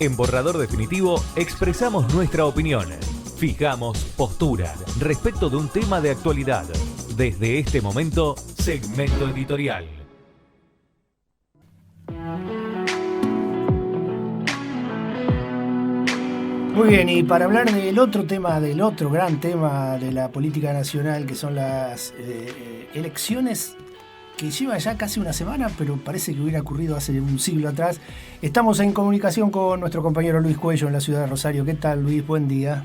En Borrador Definitivo expresamos nuestra opinión. Fijamos postura respecto de un tema de actualidad. Desde este momento, segmento editorial. Muy bien, y para hablar del otro tema, del otro gran tema de la política nacional, que son las elecciones que lleva ya casi una semana, pero parece que hubiera ocurrido hace un siglo atrás. Estamos en comunicación con nuestro compañero Luis Cuello en la ciudad de Rosario. ¿Qué tal, Luis? Buen día.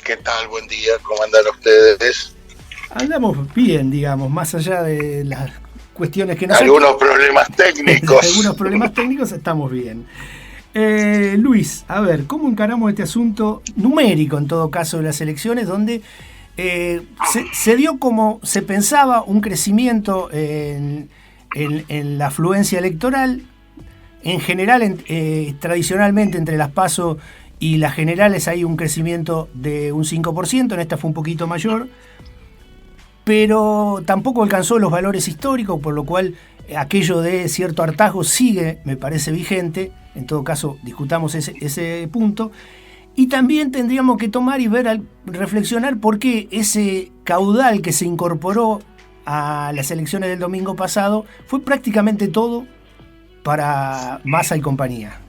¿Qué tal? Buen día. ¿Cómo andan ustedes? Andamos bien, digamos, más allá de las cuestiones que nos... Algunos problemas técnicos. Algunos problemas técnicos, estamos bien. Luis, a ver, ¿cómo encaramos este asunto numérico, en todo caso, de las elecciones, donde se dio como se pensaba un crecimiento en la afluencia electoral? En general, tradicionalmente, entre las PASO y las generales hay un crecimiento de un 5%, en esta fue un poquito mayor, pero tampoco alcanzó los valores históricos, por lo cual aquello de cierto hartazgo sigue, me parece, vigente. En todo caso, discutamos ese punto. Y también tendríamos que tomar y reflexionar por qué ese caudal que se incorporó a las elecciones del domingo pasado fue prácticamente todo para Massa y compañía.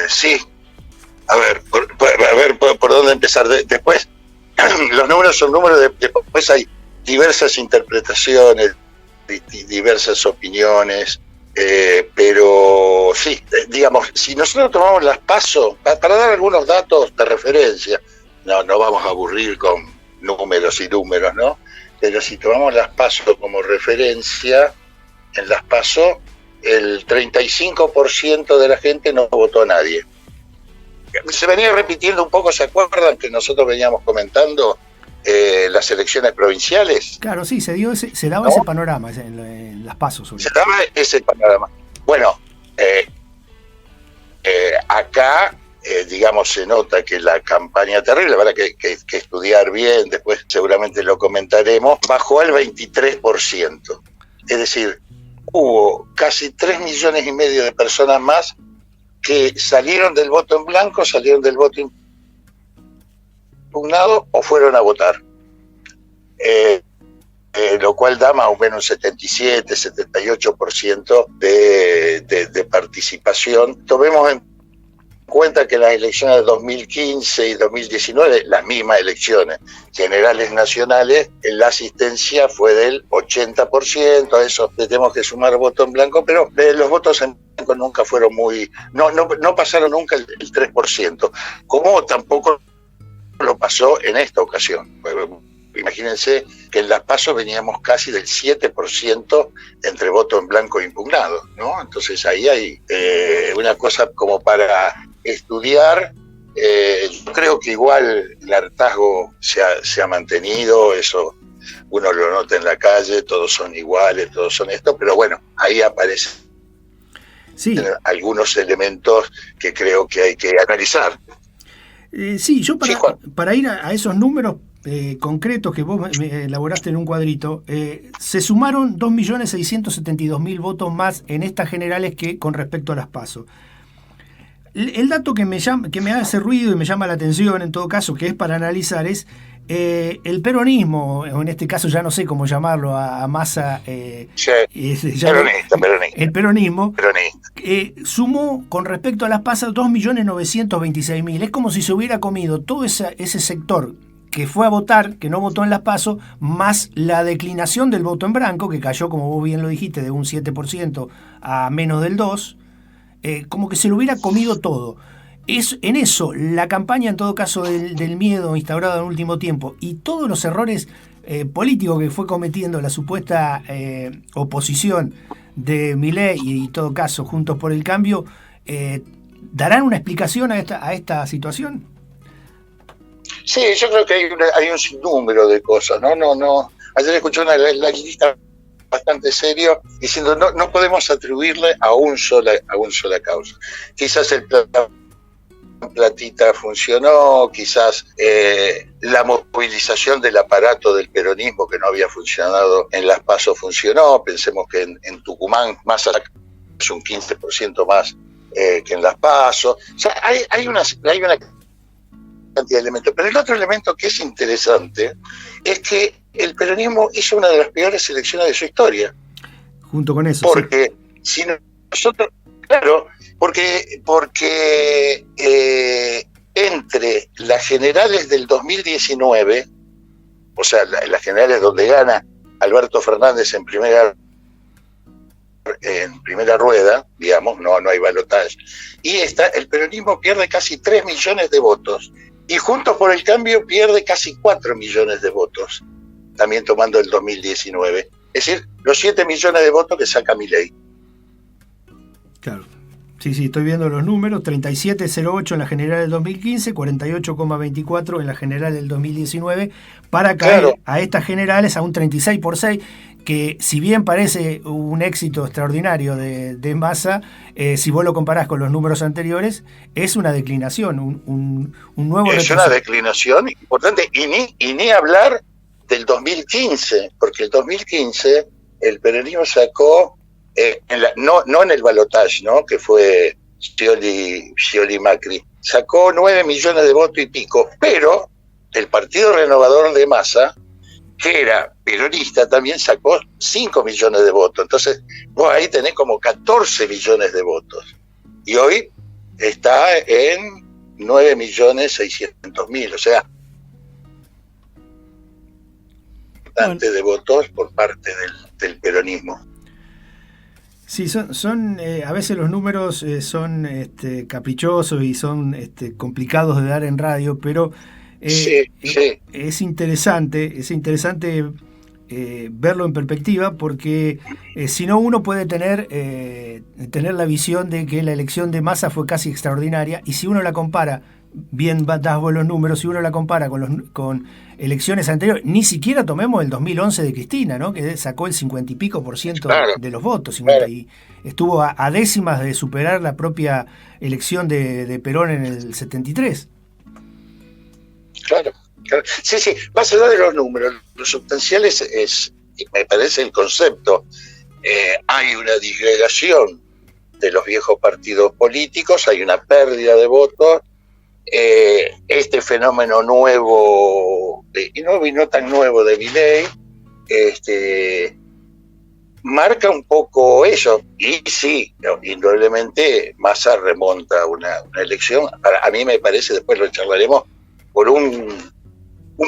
Sí. A ver, por dónde empezar. Después, los números son números, después hay diversas interpretaciones, diversas opiniones, pero sí, digamos, si nosotros tomamos las PASO, para dar algunos datos de referencia, no vamos a aburrir con números y números, ¿no? Pero si tomamos las PASO como referencia, en las PASO el 35% de la gente no votó a nadie. Se venía repitiendo un poco, ¿se acuerdan que nosotros veníamos comentando las elecciones provinciales? Claro, sí, se daba, ¿no?, ese panorama en las PASO. Se daba ese panorama. Bueno, acá, digamos, se nota que la campaña terrible, la verdad que estudiar bien, después seguramente lo comentaremos, bajó al 23%. Es decir, hubo casi 3,5 millones de personas más que salieron del voto en blanco, salieron del voto impugnado o fueron a votar. Lo cual da más o menos un 77-78% de participación. Tomemos en cuenta que las elecciones de 2015 y 2019, las mismas elecciones generales nacionales, la asistencia fue del 80%, a eso le tenemos que sumar voto en blanco, pero los votos en blanco nunca fueron no pasaron nunca el 3%, como tampoco lo pasó en esta ocasión. Imagínense que en las PASO veníamos casi del 7% entre voto en blanco e impugnado, ¿no? Entonces ahí hay una cosa como para estudiar. Yo creo que igual el hartazgo se ha mantenido, eso uno lo nota en la calle, todos son iguales, todos son esto, pero bueno, ahí aparecen algunos elementos que creo que hay que analizar. Sí, yo para ir a esos números concretos que vos me elaboraste en un cuadrito, se sumaron 2.672.000 votos más en estas generales que con respecto a las PASO. El dato que me hace ruido y me llama la atención, en todo caso, que es para analizar, es el peronismo, o en este caso ya no sé cómo llamarlo, a Massa. Peronista. El peronismo sumó con respecto a las PASO 2.926.000. Es como si se hubiera comido todo ese sector que fue a votar, que no votó en las PASO, más la declinación del voto en blanco, que cayó, como vos bien lo dijiste, de un 7% a menos del 2%, como que se lo hubiera comido todo. En eso, la campaña, en todo caso, del miedo instaurado en el último tiempo y todos los errores políticos que fue cometiendo la supuesta oposición de Milei y, en todo caso, Juntos por el Cambio, ¿darán una explicación a esta situación? Sí, yo creo que hay un sinnúmero de cosas, ¿no? Ayer escuché una lista bastante serio diciendo no podemos atribuirle a una sola causa. Quizás el platita funcionó, quizás la movilización del aparato del peronismo que no había funcionado en las PASO funcionó. Pensemos que en Tucumán Massa un 15% más que en las PASO. O sea, hay una cantidad de elementos. Pero el otro elemento que es interesante es que el peronismo hizo una de las peores elecciones de su historia. Junto con eso. Porque si nosotros, claro, porque entre las generales del 2019, o sea, las generales donde gana Alberto Fernández en primera rueda, digamos, no hay balotaje, y el peronismo pierde casi 3 millones de votos, y Juntos por el Cambio pierde casi 4 millones de votos, también tomando el 2019. Es decir, los 7 millones de votos que saca Milei. Claro. Sí, estoy viendo los números, 37,08 en la general del 2015, 48,24 en la general del 2019, para caer a estas generales a un 36%, que si bien parece un éxito extraordinario de Massa, si vos lo comparás con los números anteriores, es una declinación, un nuevo retroceso. Es una declinación importante, y ni hablar del 2015, porque el 2015 el peronismo sacó... no en el balotaje, ¿no? Que fue Scioli Macri, sacó 9 millones de votos y pico, pero el Partido Renovador de Massa, que era peronista, también sacó 5 millones de votos. Entonces vos ahí tenés como 14 millones de votos, y hoy está en 9.600.000, o sea, bastante de votos por parte del peronismo. Sí, son a veces los números son caprichosos y son complicados de dar en radio, pero es interesante verlo en perspectiva, porque si no, uno puede tener la visión de que la elección de Massa fue casi extraordinaria, y si uno la compara, bien das vos los números, si uno la compara con elecciones anteriores, ni siquiera tomemos el 2011 de Cristina, ¿no? Que sacó el 50 y pico % de los votos, y estuvo a décimas de superar la propia elección de Perón en el 73. Claro. Sí, más allá de los números, lo sustancial es me parece, el concepto. Hay una disgregación de los viejos partidos políticos, hay una pérdida de votos. Este fenómeno nuevo y no tan nuevo de Milei marca un poco eso, y sí, indudablemente Massa remonta una elección. A mí me parece, después lo charlaremos, por un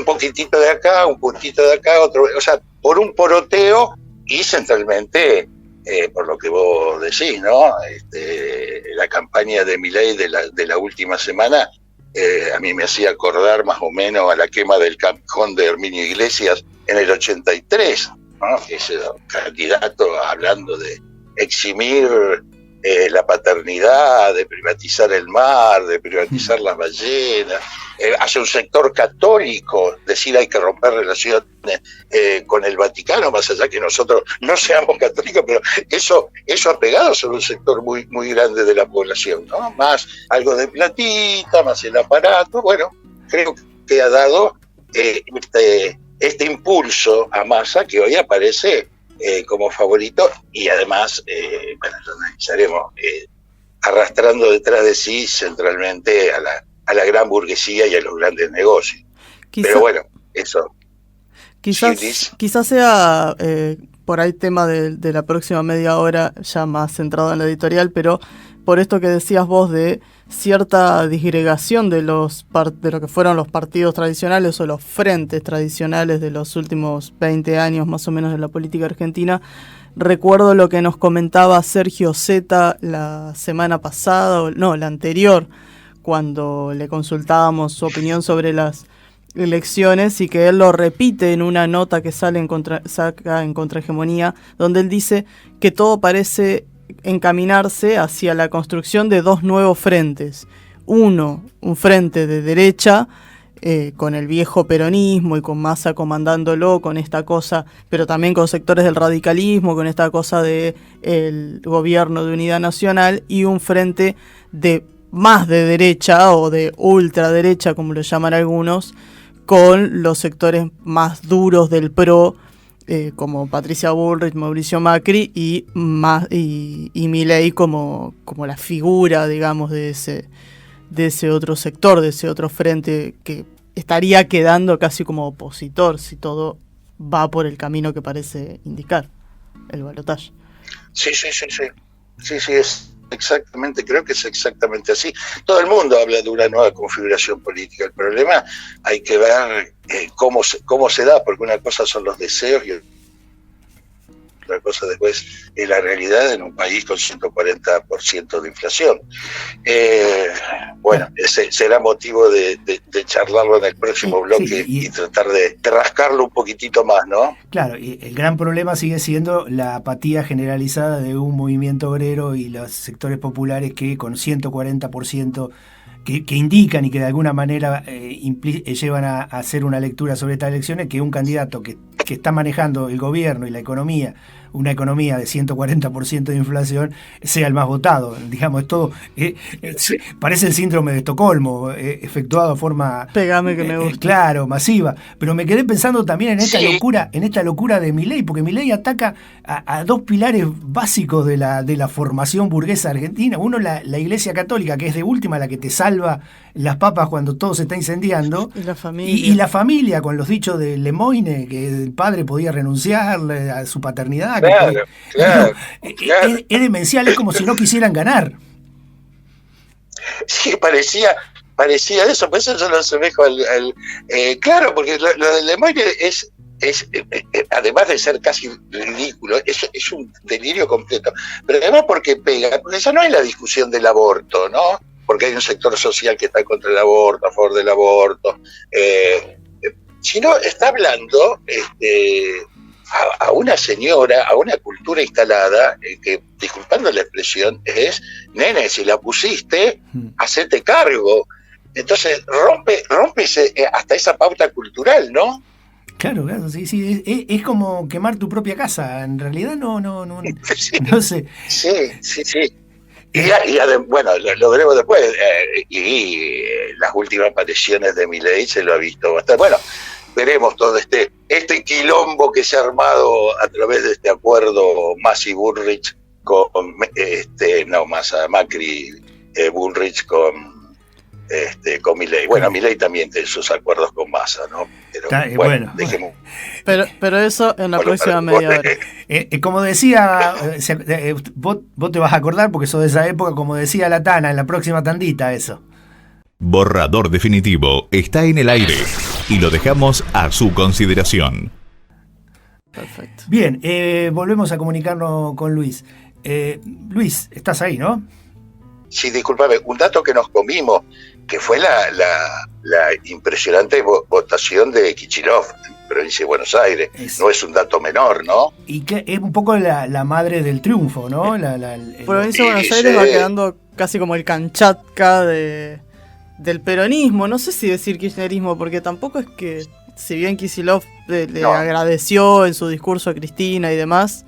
poquitito de acá, un puntito de acá, otro, o sea, por un poroteo, y centralmente por lo que vos decís, ¿no? La campaña de Milei de la última semana a mí me hacía acordar más o menos a la quema del cajón de Herminio Iglesias en el 83, ¿no? Ese candidato hablando de eximir la paternidad, de privatizar el mar, de privatizar las ballenas, hacia un sector católico, decir hay que romper relaciones con el Vaticano, más allá que nosotros no seamos católicos, pero eso ha pegado sobre un sector muy, muy grande de la población, ¿no? Más algo de platita, más el aparato. Bueno, creo que ha dado este impulso a Massa, que hoy aparece como favorito, y además, lo analizaremos, arrastrando detrás de sí centralmente a la gran burguesía y a los grandes negocios. Pero bueno, eso. Quizás sea por ahí tema de la próxima media hora, ya más centrado en la editorial, pero por esto que decías vos de cierta disgregación de lo que fueron los partidos tradicionales o los frentes tradicionales de los últimos 20 años más o menos de la política argentina. Recuerdo lo que nos comentaba Sergio Zeta la semana pasada, la anterior, cuando le consultábamos su opinión sobre las elecciones, y que él lo repite en una nota que saca en Contrahegemonía, donde él dice que todo parece encaminarse hacia la construcción de dos nuevos frentes. Uno, un frente de derecha, con el viejo peronismo y con Massa comandándolo, con esta cosa, pero también con sectores del radicalismo, con esta cosa de el gobierno de unidad nacional, y un frente de más de derecha o de ultraderecha, como lo llaman algunos, con los sectores más duros del PRO, como Patricia Bullrich, Mauricio Macri y Milei como la figura, digamos, de ese otro sector, de ese otro frente que estaría quedando casi como opositor si todo va por el camino que parece indicar el balotaje. Sí, es exactamente, creo que es exactamente así. Todo el mundo habla de una nueva configuración política. El problema hay que ver cómo se da, porque una cosa son los deseos y otra cosa después es la realidad en un país con 140% de inflación. Bueno, ese será motivo de charlarlo en el próximo bloque y tratar de rascarlo un poquitito más, ¿no? Claro, y el gran problema sigue siendo la apatía generalizada de un movimiento obrero y los sectores populares que con 140% que indican y que de alguna manera llevan a hacer una lectura sobre estas elecciones, que un candidato que está manejando el gobierno y la economía, una economía de 140% de inflación, sea el más votado. Digamos, es todo, parece el síndrome de Estocolmo, efectuado de forma Pegame que me gusta. Claro, masiva. Pero me quedé pensando también en esta locura de Milei, porque Milei ataca a dos pilares básicos de la formación burguesa argentina. Uno, la Iglesia Católica, que es de última la que te salva las papas cuando todo se está incendiando, y la familia, y la familia, con los dichos de Lemoyne, que el padre podía renunciar a su paternidad. Claro. Es demencial, es como si no quisieran ganar. Sí, parecía eso, por eso yo lo asemejo claro, porque lo de Lemoyne es además de ser casi ridículo, es un delirio completo, pero además porque esa no es la discusión del aborto, ¿no? Porque hay un sector social que está contra el aborto, a favor del aborto, sino está hablando a una señora, a una cultura instalada, que, disculpando la expresión, es, nene, si la pusiste, hacete cargo. Entonces rompe hasta esa pauta cultural, ¿no? Claro, sí, es como quemar tu propia casa. En realidad no sí, no sé. Sí. Bueno, lo veremos después. Y las últimas apariciones de Milei se lo ha visto bastante. Bueno, veremos todo este quilombo que se ha armado a través de este acuerdo Massa-Bullrich con Macri, Bullrich con Milei. Bueno, Milei también tiene sus acuerdos con Massa, ¿no? Pero bueno, dejemos. Pero eso en la próxima media hora. Como decía, vos te vas a acordar porque sos de esa época, como decía la Tana, en la próxima tandita eso. Borrador definitivo está en el aire y lo dejamos a su consideración. Perfecto. Bien, volvemos a comunicarnos con Luis. Luis, estás ahí, ¿no? Sí, discúlpame, un dato que nos comimos, que fue la impresionante votación de Kicillof en provincia de Buenos Aires. No es un dato menor, ¿no? Y que es un poco la madre del triunfo, ¿no? Provincia de Buenos Aires va quedando casi como el Kamchatka del peronismo. No sé si decir kirchnerismo, porque tampoco es que, si bien Kicillof le agradeció en su discurso a Cristina y demás,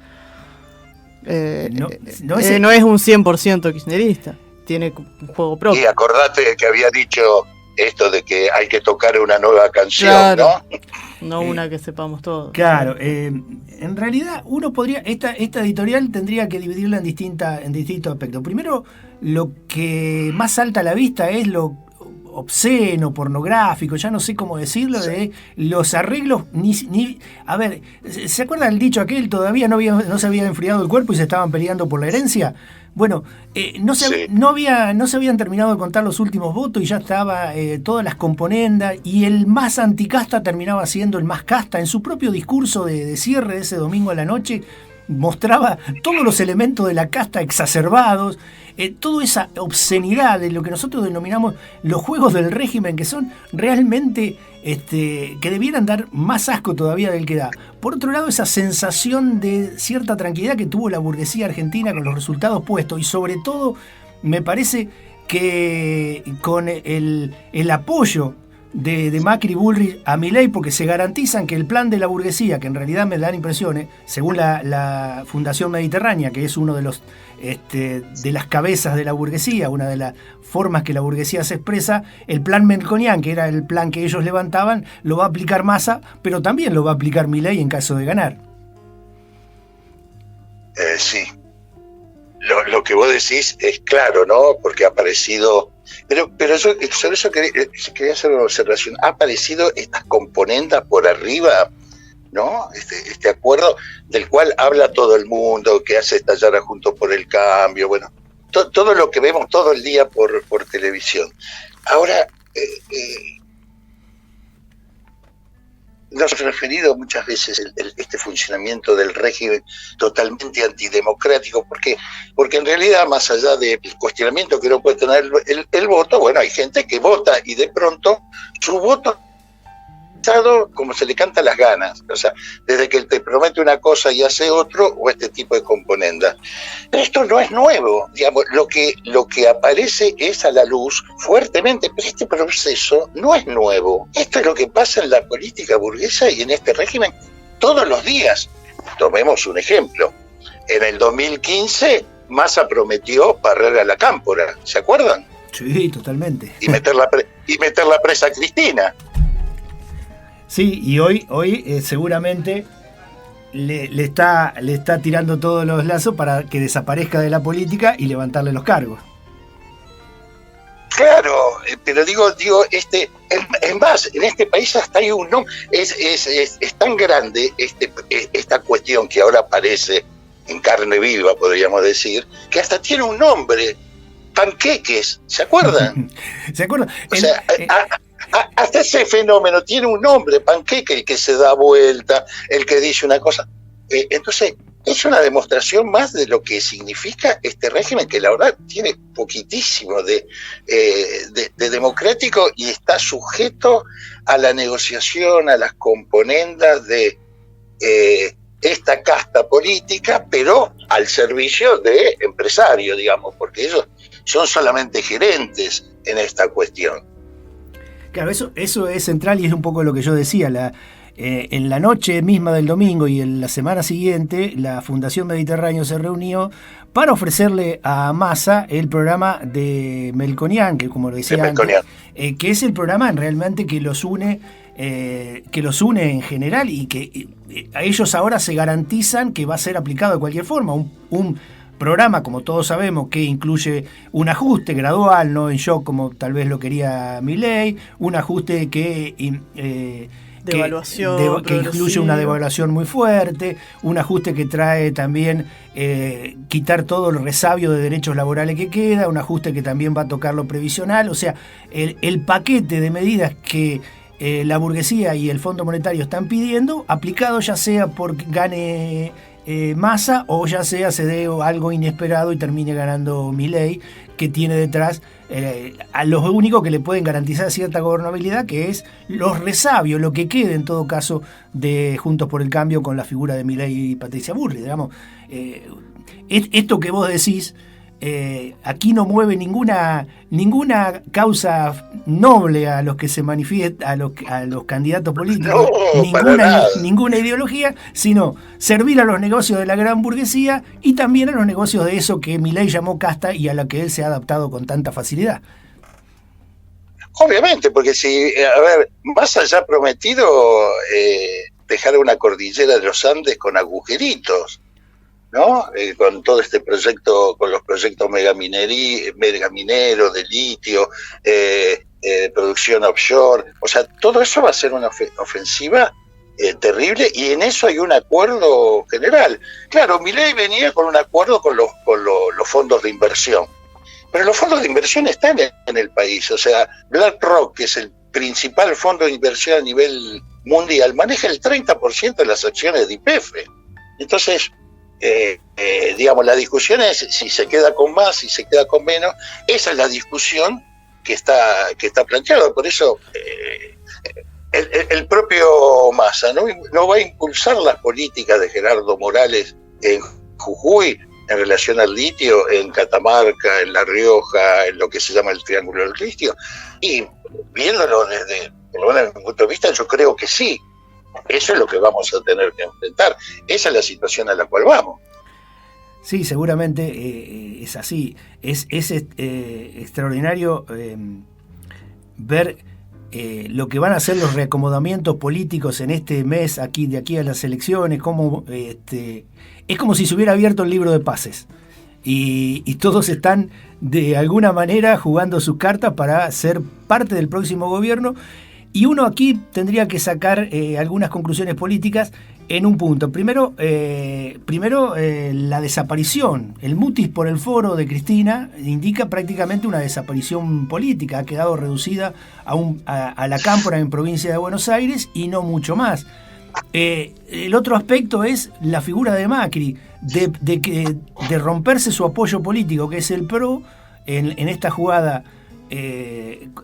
no es un 100% kirchnerista. Tiene un juego propio. Y acordate que había dicho esto de que hay que tocar una nueva canción, claro, ¿no? Una que sepamos todos. Claro, en realidad uno podría, esta editorial tendría que dividirla en distintos aspectos. Primero, lo que más salta a la vista es lo obsceno, pornográfico, ya no sé cómo decirlo, de los arreglos, a ver, ¿se acuerdan el dicho aquel? Todavía no se había enfriado el cuerpo y se estaban peleando por la herencia. Bueno, no se habían terminado de contar los últimos votos y ya estaba todas las componendas, y el más anticasta terminaba siendo el más casta. En su propio discurso de cierre de ese domingo a la noche mostraba todos los elementos de la casta exacerbados, toda esa obscenidad de lo que nosotros denominamos los juegos del régimen, que son realmente que debieran dar más asco todavía del que da. Por otro lado, esa sensación de cierta tranquilidad que tuvo la burguesía argentina con los resultados puestos, y sobre todo me parece que con el apoyo de Macri y Bullrich a Milei, porque se garantizan que el plan de la burguesía, que en realidad me dan impresiones, según la Fundación Mediterránea, que es uno de los de las cabezas de la burguesía, una de las formas que la burguesía se expresa, el plan melconian, que era el plan que ellos levantaban, lo va a aplicar Massa, pero también lo va a aplicar Milei en caso de ganar. Sí. Lo que vos decís es claro, ¿no? Porque ha aparecido... Pero yo sobre eso quería hacer una observación. Ha aparecido estas componendas por arriba, ¿no? Este acuerdo del cual habla todo el mundo, que hace estallar a Juntos por el Cambio, bueno, todo lo que vemos todo el día por televisión. Ahora, nos hemos referido muchas veces este funcionamiento del régimen totalmente antidemocrático, porque en realidad, más allá del cuestionamiento que no puede tener el voto, bueno, hay gente que vota y de pronto su voto como se le canta las ganas, o sea, desde que él te promete una cosa y hace otro, o este tipo de componendas. Pero esto no es nuevo, digamos, lo que aparece es a la luz fuertemente, pero este proceso no es nuevo. Esto es lo que pasa en la política burguesa y en este régimen todos los días. Tomemos un ejemplo. En el 2015, Massa prometió barrer a la Cámpora, ¿se acuerdan? Sí, totalmente. Y meter la presa a Cristina. Sí, y hoy seguramente le está tirando todos los lazos para que desaparezca de la política y levantarle los cargos. Claro, pero digo, es más, en este país hasta hay un nombre, es tan grande esta cuestión que ahora aparece en carne viva, podríamos decir, que hasta tiene un nombre, panqueques, ¿se acuerdan? ¿Se acuerdan? O sea, hasta ese fenómeno tiene un nombre, panqueque, el que se da vuelta, el que dice una cosa. Entonces, es una demostración más de lo que significa este régimen, que la verdad tiene poquitísimo de democrático y está sujeto a la negociación, a las componendas de esta casta política, pero al servicio de empresarios, digamos, porque ellos son solamente gerentes en esta cuestión. Claro, eso es central y es un poco lo que yo decía. En la noche misma del domingo y en la semana siguiente, la Fundación Mediterráneo se reunió para ofrecerle a Massa el programa de Melconian, que como lo decía antes, que es el programa realmente que los une en general y que a ellos ahora se garantizan que va a ser aplicado de cualquier forma. Un programa, como todos sabemos, que incluye un ajuste gradual, no en shock como tal vez lo quería Milei, un ajuste que incluye una devaluación muy fuerte, un ajuste que trae también quitar todo el resabio de derechos laborales que queda, un ajuste que también va a tocar lo previsional, o sea, el paquete de medidas que la burguesía y el Fondo Monetario están pidiendo, aplicado ya sea porque gane Massa o ya sea se dé algo inesperado y termine ganando Milei, que tiene detrás a lo único que le pueden garantizar cierta gobernabilidad, que es los resabios, lo que quede en todo caso de Juntos por el Cambio con la figura de Milei y Patricia Bullrich, digamos. Esto que vos decís, aquí no mueve ninguna causa noble a los que se manifiesta, a los candidatos políticos, ninguna ideología, sino servir a los negocios de la gran burguesía y también a los negocios de eso que Milei llamó casta y a la que él se ha adaptado con tanta facilidad. Obviamente, porque Massa ya ha prometido dejar una cordillera de los Andes con agujeritos, ¿no? Con todo este proyecto, con los proyectos megamineros de litio, producción offshore, o sea, todo eso va a ser una ofensiva terrible, y en eso hay un acuerdo general. Claro, Milei venía con un acuerdo con los fondos de inversión, pero los fondos de inversión están en el país, o sea, BlackRock, que es el principal fondo de inversión a nivel mundial, maneja el 30% de las acciones de YPF. Entonces, digamos, la discusión es si se queda con más, si se queda con menos. Esa es la discusión que está planteada. Por eso el propio Massa no va a impulsar las políticas de Gerardo Morales en Jujuy en relación al litio, en Catamarca, en La Rioja, en lo que se llama el Triángulo del Litio. Y viéndolo por lo menos desde mi punto de vista, yo creo que sí. Eso es lo que vamos a tener que enfrentar. Esa es la situación a la cual vamos. Sí, seguramente es así. Es extraordinario ver lo que van a ser los reacomodamientos políticos en este mes, de aquí a las elecciones, es como si se hubiera abierto el libro de pases. Y todos están de alguna manera jugando sus cartas para ser parte del próximo gobierno. Y uno aquí tendría que sacar algunas conclusiones políticas en un punto. Primero, la desaparición. El mutis por el foro de Cristina indica prácticamente una desaparición política. Ha quedado reducida a la cámpora en provincia de Buenos Aires y no mucho más. El otro aspecto es la figura de Macri, de romperse su apoyo político, que es el PRO, en esta jugada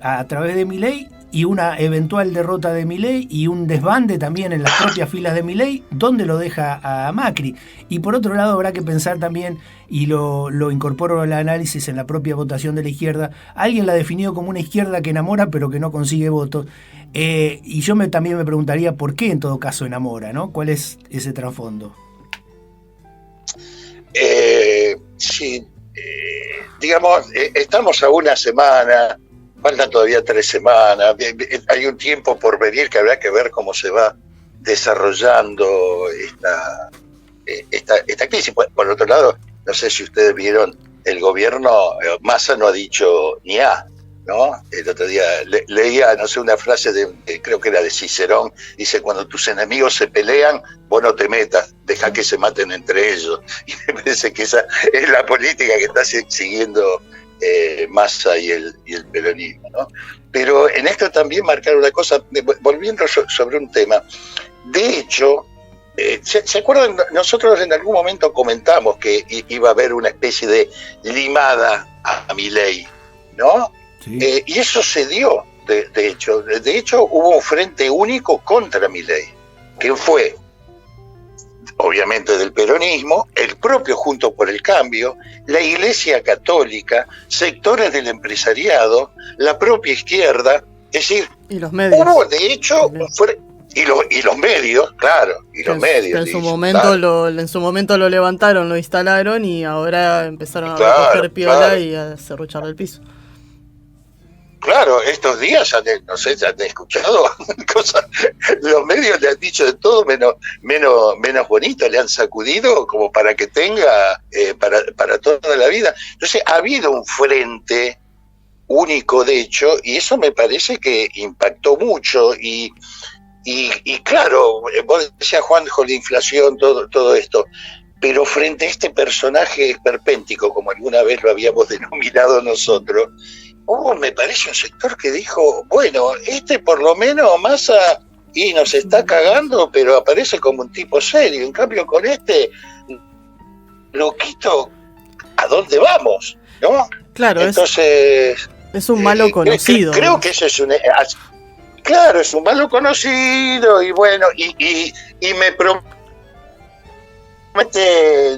a través de Milei, y una eventual derrota de Milei y un desbande también en las propias filas de Milei, ¿dónde lo deja a Macri? Y por otro lado habrá que pensar también, y lo incorporo al análisis en la propia votación de la izquierda, alguien la definió como una izquierda que enamora pero que no consigue votos, y yo también me preguntaría por qué en todo caso enamora, ¿no? ¿Cuál es ese trasfondo? Sí, digamos, estamos a una semana, faltan todavía 3 semanas, hay un tiempo por venir que habrá que ver cómo se va desarrollando esta crisis. Por otro lado, no sé si ustedes vieron, el gobierno, Massa no ha dicho ni A, ¿no? El otro día leía, no sé, una frase creo que era de Cicerón, dice: cuando tus enemigos se pelean, vos no te metas, deja que se maten entre ellos. Y me parece que esa es la política que está siguiendo Massa y el peronismo, ¿no? Pero en esto también marcar una cosa, volviendo sobre un tema. De hecho, ¿se acuerdan? Nosotros en algún momento comentamos que iba a haber una especie de limada a Milei, ¿no? Sí. Y eso se dio, de hecho. De hecho, hubo un frente único contra Milei, que fue, obviamente, del peronismo, el propio Juntos por el Cambio, la Iglesia Católica, sectores del empresariado, la propia izquierda, es decir, y los medios. Hubo, de hecho, y los medios, claro, y los medios. En su momento lo levantaron, lo instalaron y ahora empezaron a recoger piola y a serruchar el piso. Claro, estos días, no sé, ya han escuchado cosas, los medios le han dicho de todo menos bonito, le han sacudido como para que tenga para toda la vida. Entonces ha habido un frente único, de hecho, y eso me parece que impactó mucho y claro, vos decías, Juanjo, la inflación, todo esto, pero frente a este personaje esperpéntico, como alguna vez lo habíamos denominado nosotros, me parece un sector que dijo, bueno, por lo menos Massa y nos está cagando, pero aparece como un tipo serio. En cambio con loquito, ¿a dónde vamos? ¿No? Claro, entonces es un malo conocido. Creo que eso es claro, es un malo conocido, y bueno, y me promete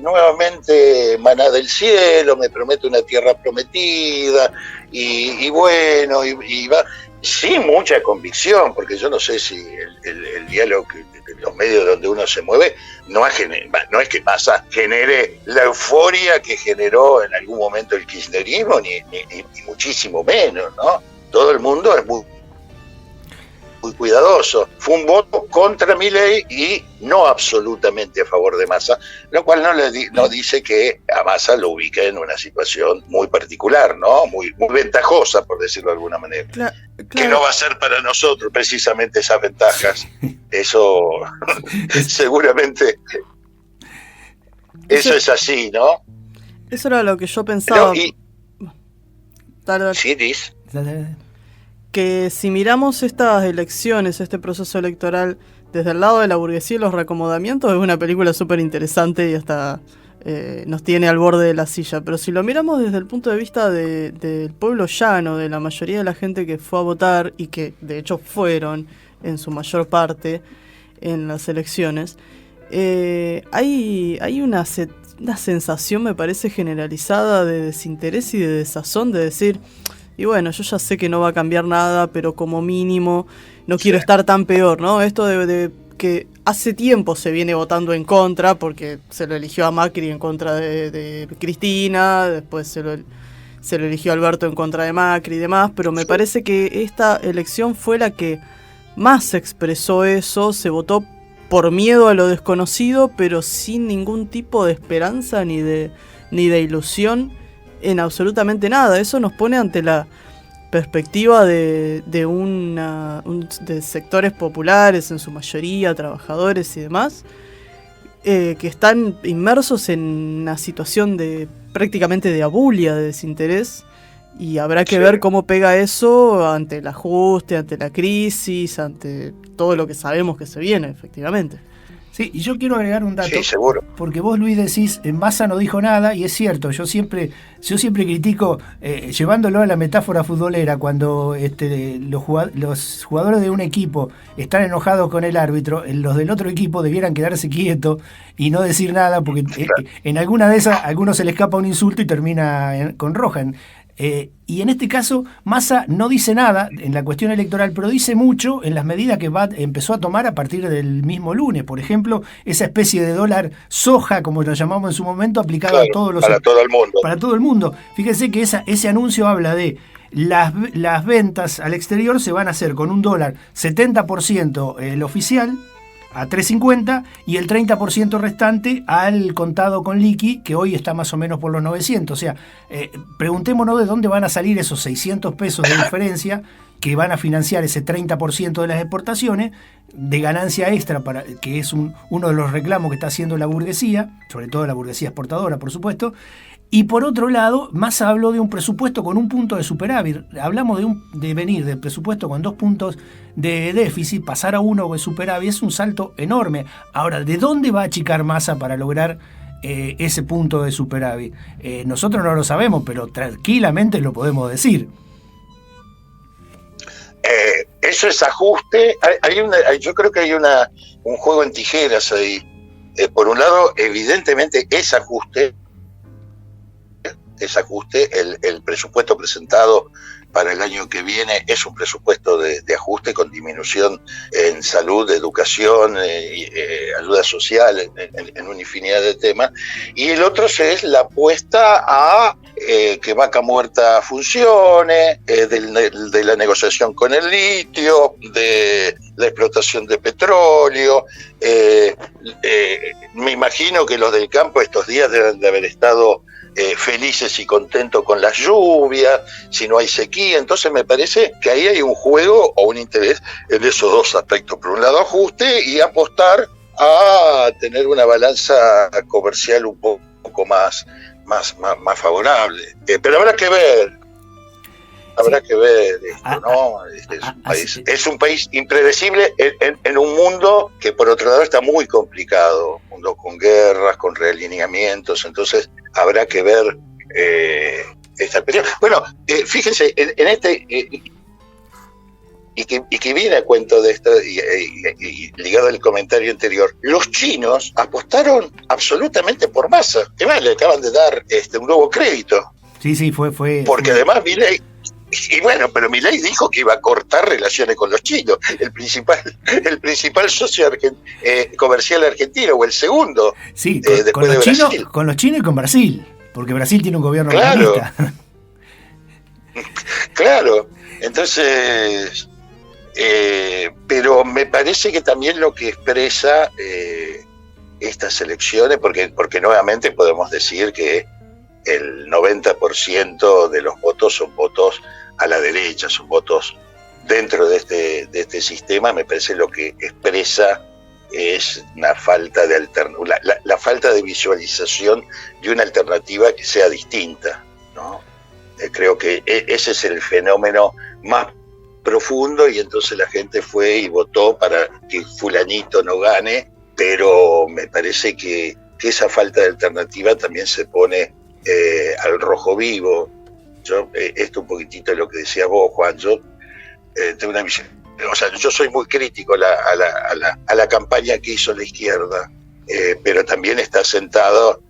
nuevamente maná del cielo, me promete una tierra prometida, y bueno, y va sin mucha convicción, porque yo no sé si el diálogo de los medios donde uno se mueve no es que Massa genere la euforia que generó en algún momento el kirchnerismo, ni muchísimo menos, ¿no? Todo el mundo es muy cuidadoso. Fue un voto contra Milei y no absolutamente a favor de Massa, lo cual no dice que a Massa lo ubique en una situación muy particular, ¿no? Muy ventajosa, por decirlo de alguna manera. Claro. Que no va a ser para nosotros precisamente esas ventajas. Eso seguramente eso es así, ¿no? Eso era lo que yo pensaba. Sí, dice. Que si miramos estas elecciones, este proceso electoral, desde el lado de la burguesía y los reacomodamientos, es una película súper interesante y hasta nos tiene al borde de la silla. Pero si lo miramos desde el punto de vista del pueblo llano, de la mayoría de la gente que fue a votar y que de hecho fueron en su mayor parte en las elecciones, hay una sensación, me parece, generalizada de desinterés y de desazón, de decir... Y bueno, yo ya sé que no va a cambiar nada, pero como mínimo no quiero estar tan peor, ¿no? Esto de que hace tiempo se viene votando en contra, porque se lo eligió a Macri en contra de Cristina, después se lo eligió Alberto en contra de Macri y demás, pero me parece que esta elección fue la que más expresó eso, se votó por miedo a lo desconocido, pero sin ningún tipo de esperanza ni de ilusión en absolutamente nada. Eso nos pone ante la perspectiva de sectores populares, en su mayoría, trabajadores y demás, que están inmersos en una situación prácticamente de abulia, de desinterés, y habrá que ver cómo pega eso ante el ajuste, ante la crisis, ante todo lo que sabemos que se viene, efectivamente. Sí, y yo quiero agregar un dato. Sí, seguro. Porque vos, Luis, decís, Massa no dijo nada, y es cierto, yo siempre critico, llevándolo a la metáfora futbolera, cuando los jugadores de un equipo están enojados con el árbitro, los del otro equipo debieran quedarse quietos y no decir nada, porque en alguna de esas, a alguno se le escapa un insulto y termina con roja. Y en este caso, Massa no dice nada en la cuestión electoral, pero dice mucho en las medidas que empezó a tomar a partir del mismo lunes. Por ejemplo, esa especie de dólar soja, como lo llamamos en su momento, aplicado a todos los... Para todo el mundo. Para todo el mundo. Fíjense que ese anuncio habla de las ventas al exterior se van a hacer con un dólar 70% el oficial, a 3.50, y el 30% restante al contado con liqui, que hoy está más o menos por los 900. O sea, preguntémonos de dónde van a salir esos 600 pesos de diferencia que van a financiar ese 30% de las exportaciones de ganancia extra, que es uno de los reclamos que está haciendo la burguesía, sobre todo la burguesía exportadora, por supuesto. Y por otro lado, Massa habló de un presupuesto con un punto de superávit. Hablamos de venir del presupuesto con 2 puntos de déficit, pasar a 1 de superávit, es un salto enorme. Ahora, ¿de dónde va a achicar Massa para lograr ese punto de superávit? Nosotros no lo sabemos, pero tranquilamente lo podemos decir. Eso es ajuste. Yo creo que hay un juego en tijeras ahí. Por un lado, evidentemente es ajuste, el presupuesto presentado para el año que viene es un presupuesto de ajuste con disminución en salud, educación, ayuda social, en una infinidad de temas. Y el otro es la apuesta a que Vaca Muerta funcione, de la negociación con el litio, de la explotación de petróleo. Me imagino que los del campo estos días deben de haber estado felices y contentos con las lluvias, si no hay sequía. Entonces me parece que ahí hay un juego o un interés en esos dos aspectos. Por un lado, ajuste, y apostar a tener una balanza comercial un poco más favorable. Pero habrá que ver. Habrá que ver esto, ¿no? Es un país impredecible en un mundo que, por otro lado, está muy complicado. Un mundo con guerras, con realineamientos. Entonces, habrá que ver esta periodo. Bueno, fíjense, en este... Y que viene a cuento de esto, y ligado al comentario anterior, los chinos apostaron absolutamente por Massa. Que más, le acaban de dar un nuevo crédito. Sí, fue. Porque además Milei... Y bueno, pero Milei dijo que iba a cortar relaciones con los chinos, el principal socio comercial argentino, o el segundo. Sí, con los chinos y con Brasil, porque Brasil tiene un gobierno comunista. Claro, entonces, pero me parece que también lo que expresa estas elecciones, porque nuevamente podemos decir que el 90% de los votos son votos a la derecha, son votos dentro de este sistema. Me parece lo que expresa es una falta de la falta de visualización de una alternativa que sea distinta, ¿no? Creo que ese es el fenómeno más profundo, y entonces la gente fue y votó para que fulanito no gane, pero me parece que esa falta de alternativa también se pone al rojo vivo. Esto un poquitito de lo que decías vos, Juan. Yo tengo una visión, o sea, yo soy muy crítico a la campaña que hizo la izquierda, pero también está sentado,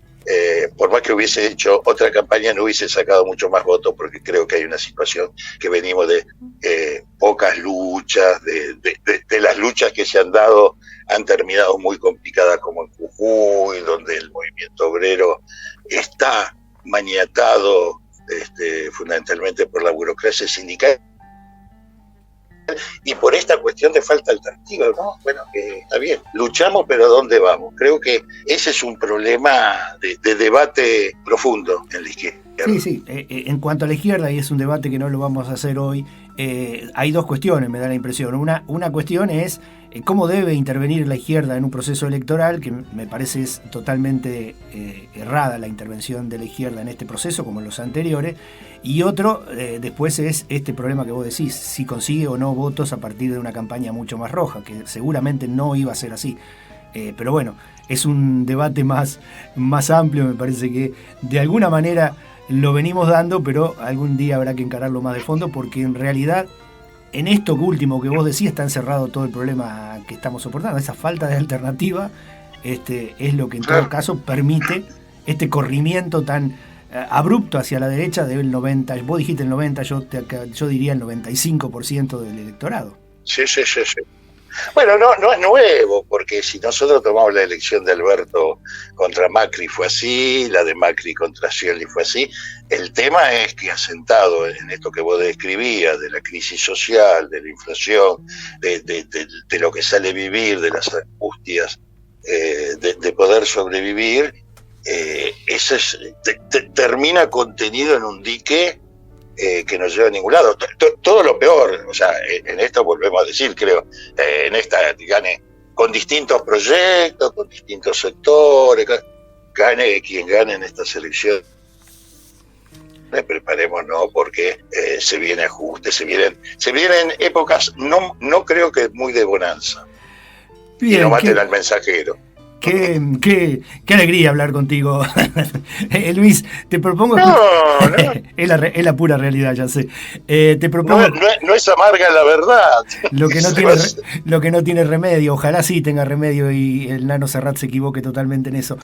por más que hubiese hecho otra campaña, no hubiese sacado mucho más votos, porque creo que hay una situación que venimos de pocas luchas, de las luchas que se han dado, han terminado muy complicadas, como en Jujuy, donde el movimiento obrero está maniatado fundamentalmente por la burocracia sindical y por esta cuestión de falta de alternativa, ¿no? Bueno, está bien, luchamos, pero ¿a dónde vamos? Creo que ese es un problema de debate profundo en la izquierda. Sí. En cuanto a la izquierda, y es un debate que no lo vamos a hacer hoy, hay dos cuestiones, me da la impresión. Una cuestión es cómo debe intervenir la izquierda en un proceso electoral, que me parece es totalmente errada la intervención de la izquierda en este proceso, como en los anteriores. Y otro, después, es este problema que vos decís, si consigue o no votos a partir de una campaña mucho más roja, que seguramente no iba a ser así. Pero bueno, es un debate más amplio, me parece que de alguna manera lo venimos dando, pero algún día habrá que encararlo más de fondo, porque en realidad en esto último que vos decís está encerrado todo el problema que estamos soportando. Esa falta de alternativa es lo que en todo caso permite este corrimiento tan abrupto hacia la derecha del 90, vos dijiste el 90, yo diría el 95% del electorado. Sí. Bueno, no es nuevo, porque si nosotros tomamos la elección de Alberto contra Macri fue así, la de Macri contra Scioli fue así. El tema es que asentado en esto que vos describías, de la crisis social, de la inflación, de lo que sale vivir, de las angustias, de poder sobrevivir, eso termina contenido en un dique que no lleva a ningún lado. Todo lo peor, o sea, en esto volvemos a decir, creo, en esta, gane con distintos proyectos, con distintos sectores, gane quien gane en estas elecciones. Preparémonos porque se viene ajuste, se vienen épocas, no creo que muy de bonanza. Bien, y no maten al mensajero. Qué alegría hablar contigo, Luis. Te propongo. No. Es la pura realidad, ya sé. Te propongo. No es amarga la verdad. Lo que no tiene remedio. Ojalá sí tenga remedio y el Nano Serrat se equivoque totalmente en eso.